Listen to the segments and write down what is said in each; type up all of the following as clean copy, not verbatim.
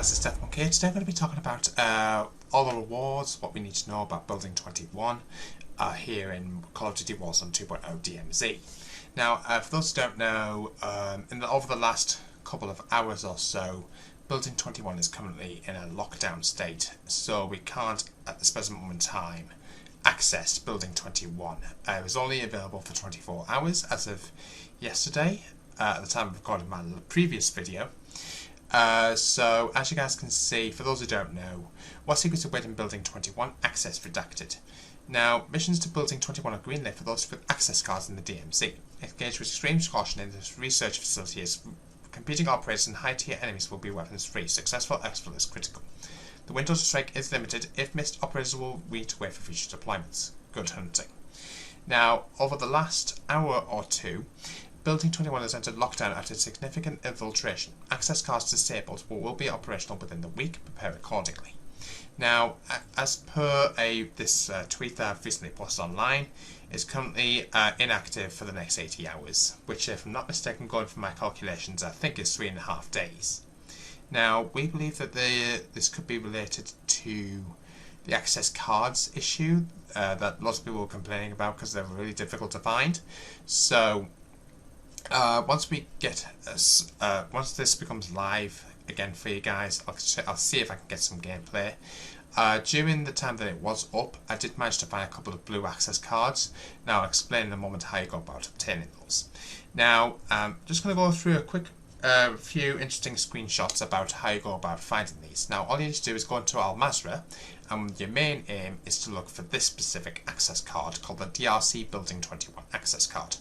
guys, it's Death1K. Today I'm going to be talking about all the rewards, what we need to know about Building 21 here in Call of Duty Warzone 2.0 DMZ. Now, for those who don't know, over the last couple of hours or so, Building 21 is currently in a lockdown state, so we can't, at this present moment in time, access Building 21. It was only available for 24 hours as of yesterday, at the time of recording my previous video. So, as you guys can see, for those who don't know, what secrets await in Building 21? Access redacted. Now, missions to Building 21 are greenlit for those with access cards in the DMZ. Engage with extreme caution in this research facility as competing operators and high-tier enemies will be weapons-free. Successful exploit is critical. The window to strike is limited. If missed, operators will need to wait for future deployments. Good hunting. Now, over the last hour or two, Building 21 has entered lockdown after significant infiltration. Access cards disabled but will be operational within the week. Prepare accordingly. Now, as per this tweet that I've recently posted online, is currently inactive for the next 80 hours, which, if I'm not mistaken, going from my calculations, I think is 3.5 days. Now, we believe that this could be related to the access cards issue that lots of people were complaining about because they're really difficult to find. So, once this becomes live again for you guys, I'll see if I can get some gameplay. During the time that it was up, I did manage to find a couple of blue access cards. Now I'll explain in a moment how you go about obtaining those. Now, I'm just going to go through a quick few interesting screenshots about how you go about finding these. Now, all you need to do is go into Al Mazrah, and your main aim is to look for this specific access card called the DRC Building 21 access card.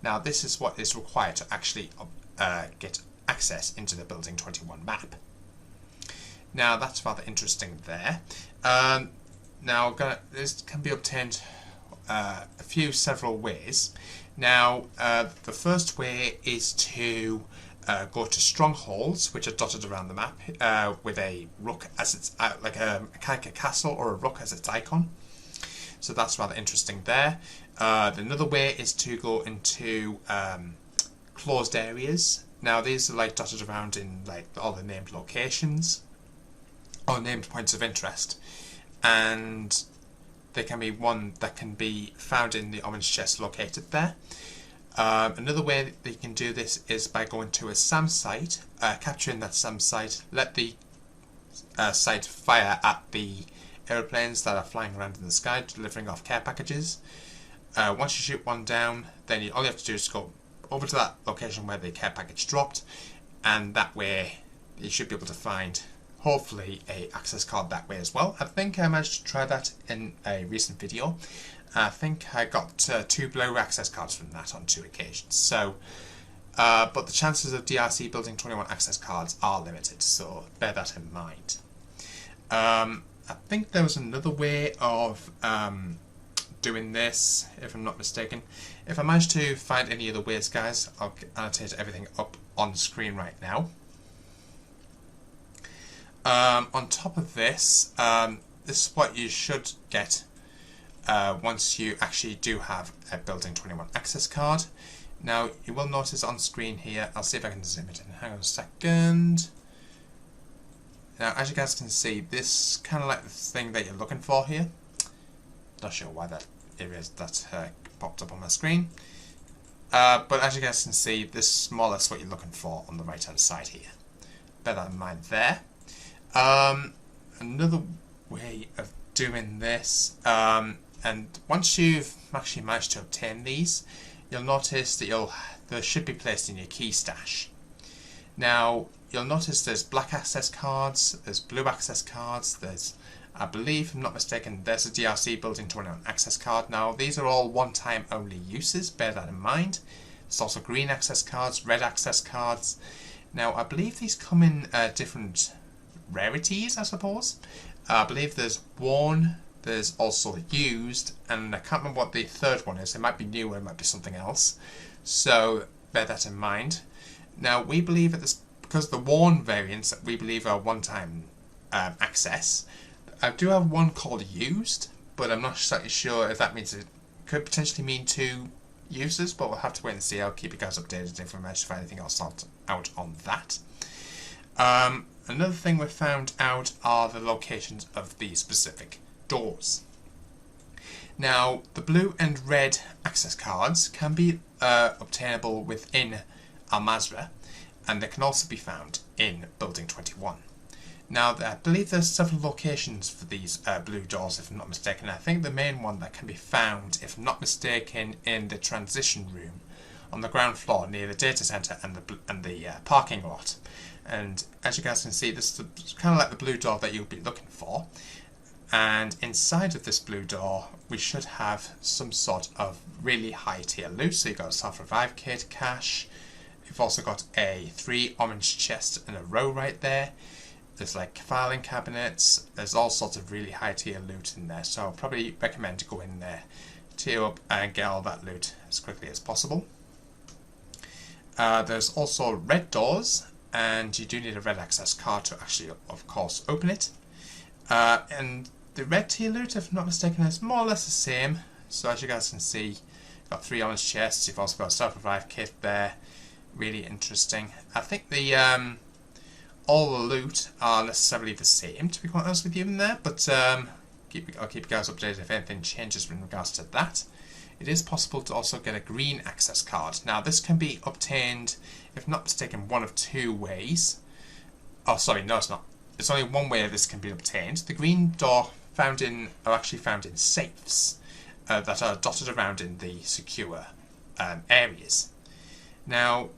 Now, this is what is required to actually get access into the Building 21 map. Now, that's rather interesting there. Now, this can be obtained several ways. Now, the first way is to go to strongholds, which are dotted around the map, with a rook as its like a castle or a rook as its icon. So that's rather interesting there. Another way is to go into closed areas. Now these are like dotted around in like all the named locations or named points of interest, and there can be one that can be found in the orange chest located there. Another way that you can do this is by going to a SAM site, capturing that SAM site, let the site fire at the aeroplanes that are flying around in the sky, delivering off care packages. Once you shoot one down, then all you have to do is go over to that location where the care package dropped, and that way you should be able to find, hopefully, a access card that way as well. I think I managed to try that in a recent video. I think I got 2 blue access cards from that on 2 occasions. So, but the chances of DRC Building 21 access cards are limited, so bear that in mind. I think there was another way of doing this, if I'm not mistaken. If I manage to find any other ways, guys, I'll annotate everything up on screen right now. On top of this, this is what you should get once you actually do have a Building 21 access card. Now, you will notice on screen here, I'll see if I can zoom it in. Hang on a second. Now, as you guys can see, this is kind of like the thing that you're looking for here. Not sure why that popped up on my screen. But as you guys can see, this is more or less what you're looking for on the right hand side here. Bear that in mind there. Another way of doing this, and once you've actually managed to obtain these, you'll notice that they should be placed in your key stash. Now, you'll notice there's black access cards, there's blue access cards, there's, I believe, if I'm not mistaken, there's a DRC Building 21 access card. Now, these are all one-time only uses, bear that in mind. There's also green access cards, red access cards. Now, I believe these come in different rarities, I suppose. I believe there's worn, there's also used, and I can't remember what the third one is. It might be new or it might be something else. So, bear that in mind. Now, we believe that this, because the worn variants we believe are one-time access. I do have one called used, but I'm not exactly sure if that means it could potentially mean 2 uses, but we'll have to wait and see. I'll keep you guys updated if we manage to find anything else out on that. another thing we found out are the locations of the specific doors. Now, the blue and red access cards can be obtainable within MWII, and they can also be found in Building 21. Now, I believe there's several locations for these blue doors, if I'm not mistaken. I think the main one that can be found, if I'm not mistaken, in the transition room on the ground floor near the data center and the parking lot. And as you guys can see, this is kind of like the blue door that you'll be looking for. And inside of this blue door, we should have some sort of really high tier loot. So you've got a self-revive kit, cash. You've also got a 3 orange chest in a row right there. There's like filing cabinets. There's all sorts of really high tier loot in there. So I'll probably recommend to go in there, tier up and get all that loot as quickly as possible. There's also red doors, and you do need a red access card to actually, of course, open it. And the red tier loot, if I'm not mistaken, is more or less the same. So as you guys can see, you've got 3 orange chests. You've also got a self-revive kit there. Really interesting. I think the all the loot are necessarily the same, to be quite honest with you, in there. But I'll keep you guys updated if anything changes in regards to that. It is possible to also get a green access card. Now, this can be obtained, if I'm not mistaken, one of 2 ways. Oh, sorry, no, it's not. It's only one way this can be obtained. The green door are actually found in safes that are dotted around in the secure areas. Now,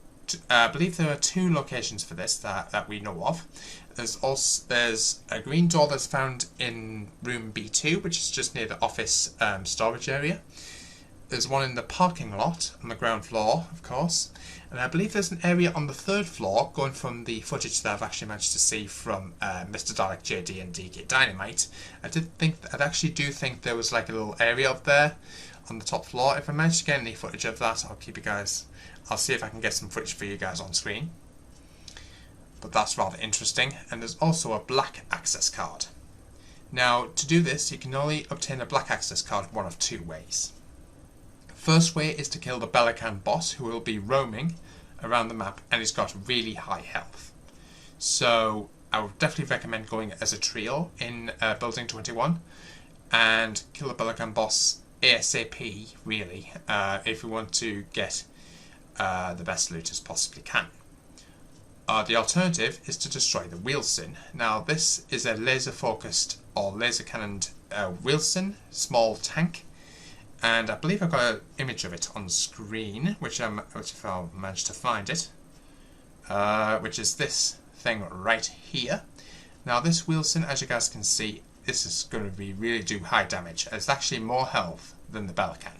I believe there are 2 locations for this that we know of. There's a green door that's found in room B2, which is just near the office storage area. There's one in the parking lot on the ground floor, of course, and I believe there's an area on the 3rd floor, going from the footage that I've actually managed to see from Mr. Dalek JD and DK Dynamite. I actually do think there was like a little area up there on the top floor. If I manage to get any footage of that, I'll see if I can get some footage for you guys on screen. But that's rather interesting. And there's also a black access card. Now, to do this, you can only obtain a black access card one of 2 ways. First way is to kill the Belican boss, who will be roaming around the map, and he's got really high health. So I would definitely recommend going as a trio in Building 21 and kill the Belican boss ASAP, really, if you want to get the best loot as possibly can. The alternative is to destroy the Wilson. Now, this is a laser focused or laser cannoned Wilson small tank. And I believe I've got an image of it on screen, which if I'll manage to find it, which is this thing right here. Now, this Wilson, as you guys can see, this is going to really do high damage. It's actually more health than the Belican.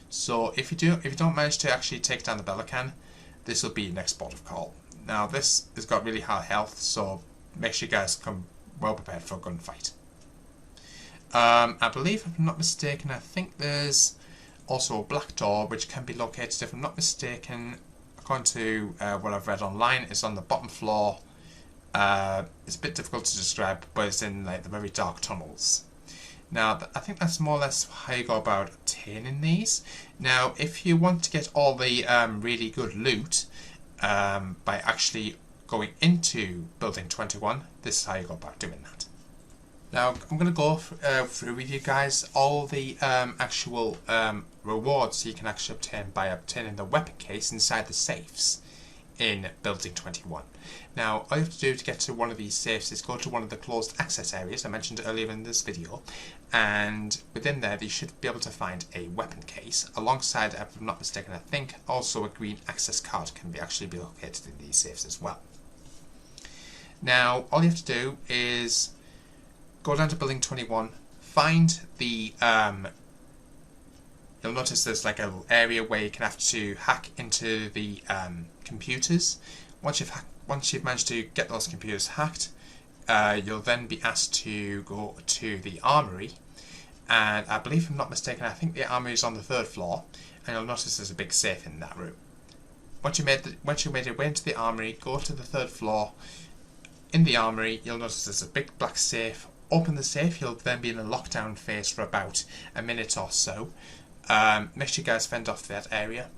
So if you don't manage to actually take down the Belican, this will be your next port of call. Now, this has got really high health, so make sure you guys come well prepared for a gunfight. I believe, if I'm not mistaken, I think there's also a black door which can be located, if I'm not mistaken, according to what I've read online, it's on the bottom floor. It's a bit difficult to describe, but it's in like the very dark tunnels. Now, I think that's more or less how you go about obtaining these. Now, if you want to get all the really good loot by actually going into Building 21, this is how you go about doing that. Now, I'm going to go through with you guys all the actual rewards you can actually obtain by obtaining the weapon case inside the safes in Building 21. Now, all you have to do to get to one of these safes is go to one of the closed access areas I mentioned earlier in this video, and within there you should be able to find a weapon case alongside, if I'm not mistaken, I think also a green access card can actually be located in these safes as well. Now, all you have to do is go down to Building 21, find the, you'll notice there's like a little area where you can have to hack into the computers. Once you've managed to get those computers hacked, you'll then be asked to go to the armory. And I believe, if I'm not mistaken, I think the armory is on the 3rd floor, and you'll notice there's a big safe in that room. Once you made your way into the armory, go to the 3rd floor. In the armory, you'll notice there's a big black safe. Open the safe, you'll then be in a lockdown phase for about a minute or so. Make sure you guys fend off that area.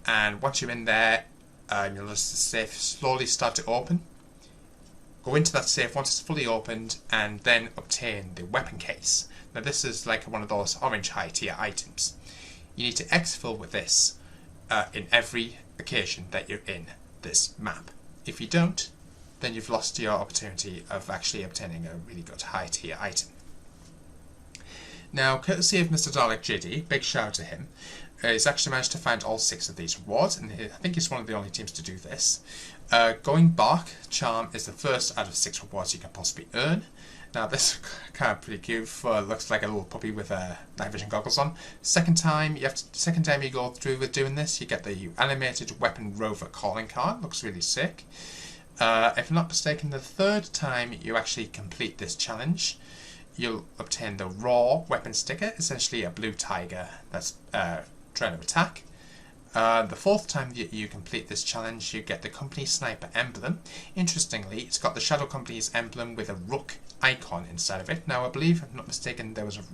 And once you're in there, you'll notice the safe slowly start to open. go into that safe once it's fully opened, and then obtain the weapon case. Now this is like one of those orange high tier items. You need to exfil with this in every occasion that you're in this map. If you don't, then you've lost your opportunity of actually obtaining a really good high tier item. Now, courtesy of Mr. Dalek JD, big shout out to him, he's actually managed to find all 6 of these rewards, and I think he's one of the only teams to do this. Going Bark Charm is the first out of 6 rewards you can possibly earn. Now this is kind of pretty cute. Looks like a little puppy with night vision goggles on. Second time you go through with doing this, you get the animated weapon rover calling card. Looks really sick. If I'm not mistaken, the third time you actually complete this challenge, you'll obtain the raw weapon sticker, essentially a blue tiger that's trying to attack. The fourth time that you complete this challenge, you get the company sniper emblem. Interestingly, it's got the Shadow Company's emblem with a rook icon inside of it. Now, I believe, if I'm not mistaken, there was an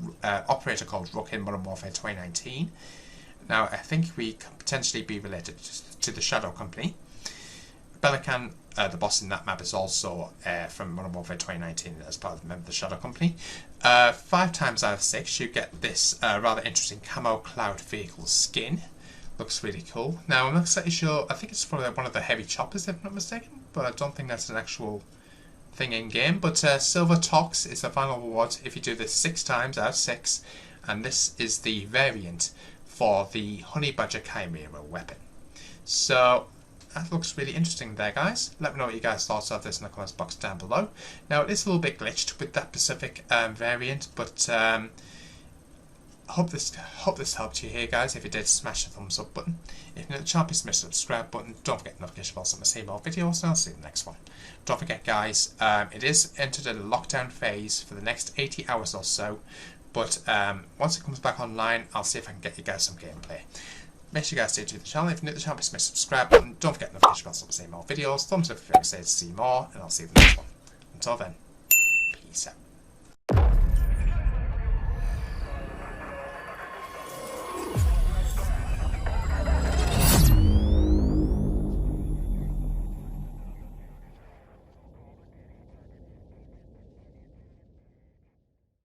operator called Rook in Modern Warfare 2019. Now, I think we could potentially be related to the Shadow Company. Belican, the boss in that map, is also from Modern Warfare 2019 as part of the member of the Shadow Company. 5 times out of 6, you get this rather interesting camo cloud vehicle skin. Looks really cool. Now, I'm not exactly sure. I think it's probably one of the heavy choppers, if I'm not mistaken, but I don't think that's an actual thing in game. But Silver Tox is the final reward if you do this 6 times out of 6, and this is the variant for the Honey Badger Chimera weapon. So that looks really interesting there, guys. Let me know what you guys thought of this in the comments box down below. Now, it is a little bit glitched with that specific variant, but I hope this helped you here, guys. If you did, smash the thumbs up button. If you're not the channel, please smash the subscribe button. Don't forget the notification bell so I can see more videos, and I'll see you in the next one. Don't forget, guys, it is entered a lockdown phase for the next 80 hours or so, but once it comes back online, I'll see if I can get you guys some gameplay. Make sure you guys stay tuned to the channel. If you're new to the channel, please smash the subscribe button. Don't forget the notification bell so I can see more videos. Thumbs up if you want to see more, and I'll see you in the next one. Until then, peace out.